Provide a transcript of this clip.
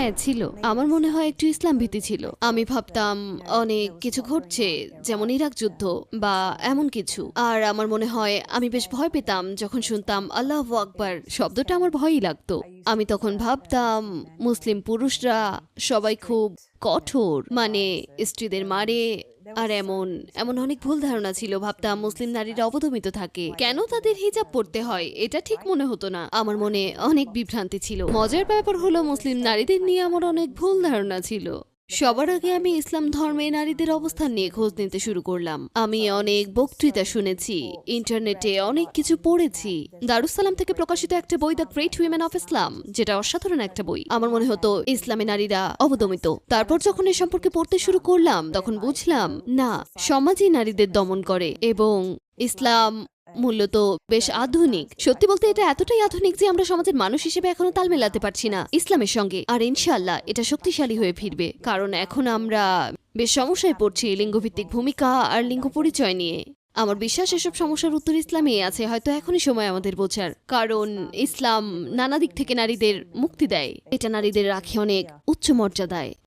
হ্যাঁ ছিল। আমার মনে হয় একটু ইসলাম ভীতি ছিল। আমি ভাবতাম অনেক কিছু ঘটছে, যেমন ইরাক যুদ্ধ বা এমন কিছু। আর আমার মনে হয় আমি বেশ ভয় পেতাম যখন শুনতাম আল্লাহু আকবার শব্দটা, আমার ভয়ই লাগতো। আমি তখন ভাবতাম মুসলিম পুরুষরা সবাই খুব কঠোর, মানে স্ত্রীদের মারে। আর এমন এমন অনেক ভুল ধারণা ছিল। ভাবতাম মুসলিম নারীরা অবদমিত থাকে, কেন তাদের হিজাব পড়তে হয় এটা ঠিক মনে হতো না। আমার মনে অনেক বিভ্রান্তি ছিল। মজার ব্যাপার হলো মুসলিম নারীদের নিয়ে আমার অনেক ভুল ধারণা ছিল। সবার আগে আমি ইসলাম ধর্মে নারীদের অবস্থান নিয়ে খোঁজ নিতে শুরু করলাম। আমি অনেক বক্তৃতা শুনেছি, ইন্টারনেটে অনেক কিছু পড়েছি। দারুসালাম থেকে প্রকাশিত একটা বই, the great women of Islam, যেটা অসাধারণ একটা বই। আমার মনে হতো ইসলামে নারীরা অবদমিত। তারপর যখন এ সম্পর্কে পড়তে শুরু করলাম তখন বুঝলাম না, সমাজই নারীদের দমন করে এবং ইসলাম মূলত বেশ আধুনিক। সত্যি বলতে এটা এতটাই আধুনিক যে আমরা সমাজের মানুষ হিসেবে এখনো তাল মেলাতে পারছি না ইসলামের সঙ্গে। আর ইনশাআল্লাহ এটা শক্তিশালী হয়ে ফিরবে, কারণ এখন আমরা বেশ সমস্যায় পড়ছি লিঙ্গভিত্তিক ভূমিকা আর লিঙ্গ পরিচয় নিয়ে। আমার বিশ্বাস এসব সমস্যার উত্তর ইসলামেই আছে। হয়তো এখনই সময় আমাদের বোঝার, কারণ ইসলাম নানা দিক থেকে নারীদের মুক্তি দেয়। এটা নারীদের রাখে অনেক উচ্চ মর্যাদায়।